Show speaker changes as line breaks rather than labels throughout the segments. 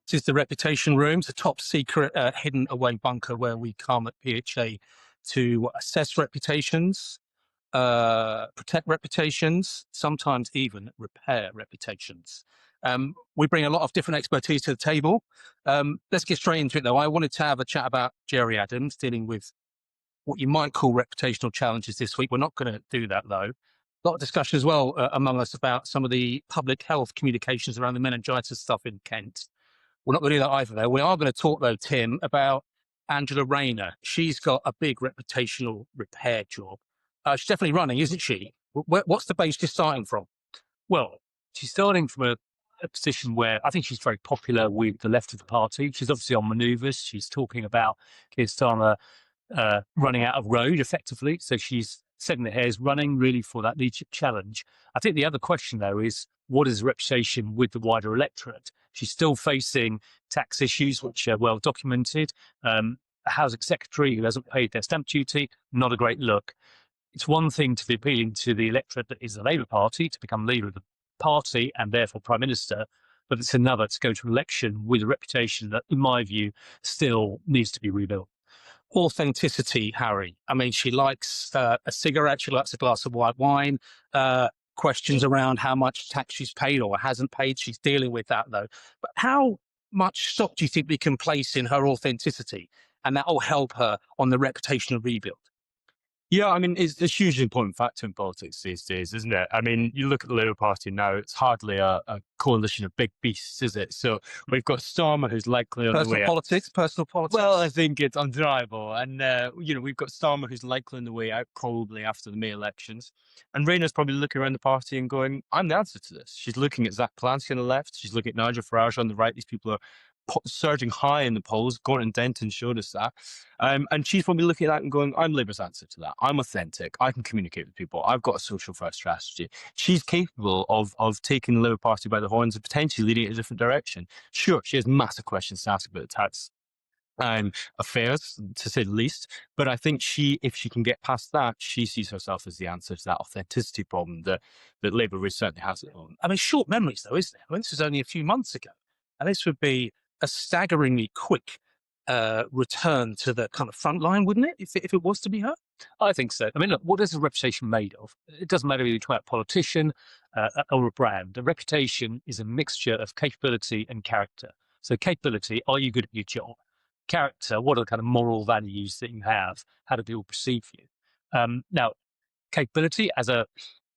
This is the Reputation Room. It's a top secret hidden away bunker where we come at PHA to assess reputations, protect reputations, sometimes even repair reputations. We bring a lot of different expertise to the table. Let's get straight into it, though. I wanted to have a chat about Jerry Adams dealing with what you might call reputational challenges this week. We're not going to do that, though. A lot of discussion as well among us about some of the public health communications around the meningitis stuff in Kent. We're not going to do that either, though. We are going to talk, though, Tim, about Angela Rayner. She's got a big reputational repair job. She's definitely running, isn't she? What's the base she's starting from?
Well, she's starting from a position where I think she's very popular with the left of the party. She's obviously on manoeuvres. She's talking about Keir Starmer running out of road, effectively. So she's setting the hairs, running really for that leadership challenge. I think the other question, though, is what is the reputation with the wider electorate? She's still facing tax issues, which are well documented. A housing secretary who hasn't paid their stamp duty, not a great look. It's one thing to be appealing to the electorate that is the Labour Party, to become leader of the party and therefore Prime Minister, but it's another to go to election with a reputation that, in my view, still needs to be rebuilt.
Authenticity, Harry. I mean, she likes a cigarette, she likes a glass of white wine. Questions around how much tax she's paid or hasn't paid. She's dealing with that, though. But how much stock do you think we can place in her authenticity? And that will help her on the reputational rebuild.
Yeah, I mean, it's a hugely important factor in politics these days, isn't it? I mean, you look at the Labour Party now, it's hardly a coalition of big beasts, is it? So we've got Starmer, who's likely on the way out.
Personal politics?
Well, I think it's undeniable. And, we've got Starmer, who's likely on the way out, probably after the May elections. And Rayner's probably looking around the party and going, I'm the answer to this. She's looking at Zach Polansky on the left. She's looking at Nigel Farage on the right. These people are surging high in the polls. Gordon Denton showed us that. And she's probably looking at that and going, I'm Labour's answer to that. I'm authentic. I can communicate with people. I've got a social first strategy. She's capable of taking the Labour Party by the horns and potentially leading it in a different direction. Sure, she has massive questions to ask about the tax affairs, to say the least. But I think if she can get past that, she sees herself as the answer to that authenticity problem that Labour really certainly has at the moment.
I mean, short memories, though, isn't it? I mean, this was only a few months ago. And this would be a staggeringly quick return to the kind of front line, wouldn't it, if it was to be her?
I think so. I mean, look, what is a reputation made of? It doesn't matter whether you're talking about a politician or a brand. A reputation is a mixture of capability and character. So capability, are you good at your job? Character, what are the kind of moral values that you have? How do people perceive you? Now, capability, as a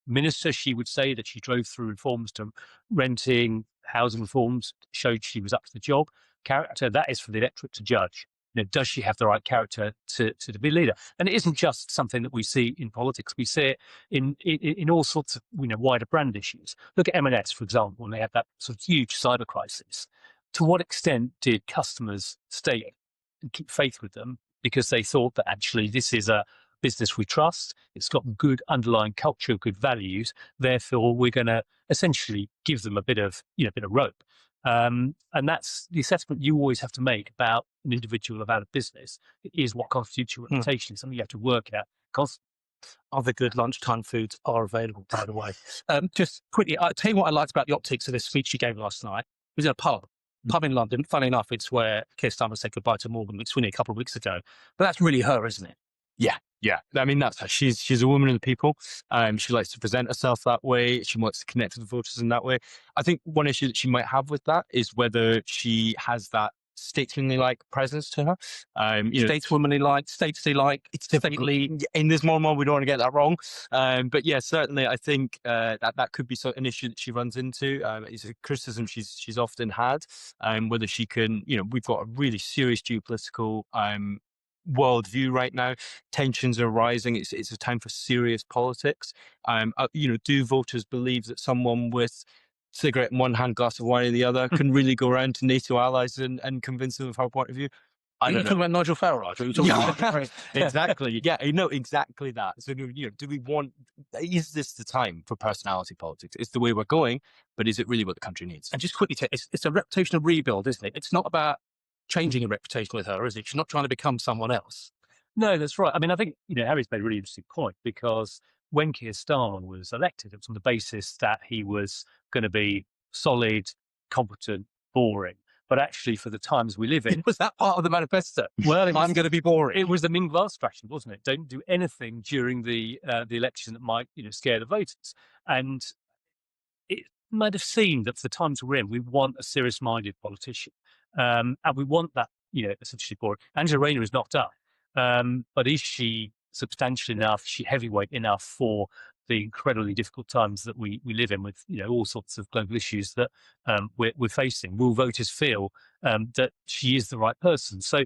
minister, she would say that she drove through reforms to renting, housing reforms, showed she was up to the job. Character, that is for the electorate to judge. Does she have the right character to be leader? And it isn't just something that we see in politics. We see it in all sorts of wider brand issues. Look at M&S, for example, when they had that sort of huge cyber crisis. To what extent did customers stay and keep faith with them because they thought that actually this is a business we trust, it's got good underlying culture, good values, therefore we're going to essentially give them a bit of rope. And that's the assessment you always have to make about an individual, about a business. It is what constitutes your reputation. It's something you have to work at constantly.
Other good lunchtime foods are available, by the way. Just quickly, I'll tell you what I liked about the optics of this speech she gave last night. It was in a pub in London. Funny enough, it's where Keir Starmer said goodbye to Morgan McSweeney a couple of weeks ago. But that's really her, isn't it?
Yeah. I mean, that's her. She's a woman of the people. She likes to present herself that way. She wants to connect with the voters in that way. I think one issue that she might have with that is whether she has that statesmanly-like presence to her.
Stateswomanly-like, statesy-like. It's definitely
in this moment we don't want to get that wrong. But yeah, certainly I think that could be an issue that she runs into. It's a criticism she's often had. Whether she can, we've got a really serious geopolitical worldview right now. Tensions are rising. It's a time for serious politics. Do voters believe that someone with cigarette in one hand, glass of wine in the other, can really go around to NATO allies and convince them of our point of view?
Are you talking about Nigel Farage?
Exactly. Yeah, exactly that. So, do we want? Is this the time for personality politics? It's the way we're going, but is it really what the country needs?
And just quickly, it's a reputational rebuild, isn't it? It's not about changing a reputation with her, is it? She's not trying to become someone else.
No, that's right. I mean, I think, Harry's made a really interesting point, because when Keir Starmer was elected, it was on the basis that he was going to be solid, competent, boring. but actually for the times we live in,
Was that part of the manifesto?
well,
I'm going to be boring.
it was the Ming glass strategy, wasn't it? Don't do anything during the election that might, scare the voters. And it might have seemed that for the times we're in, we want a serious-minded politician, and we want that, essentially boring. Angela Rayner is knocked up, but is she substantial enough? Is she heavyweight enough for the incredibly difficult times that we live in, with all sorts of global issues that we're facing? Will voters feel that she is the right person? So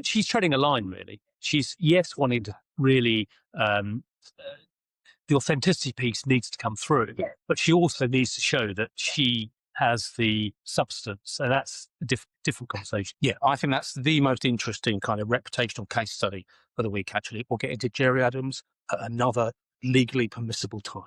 she's treading a line, really. She's wanting to really. The authenticity piece needs to come through, but she also needs to show that she has the substance, and that's a different conversation.
Yeah, I think that's the most interesting kind of reputational case study for the week, actually. We'll get into Jerry Adams at another legally permissible time.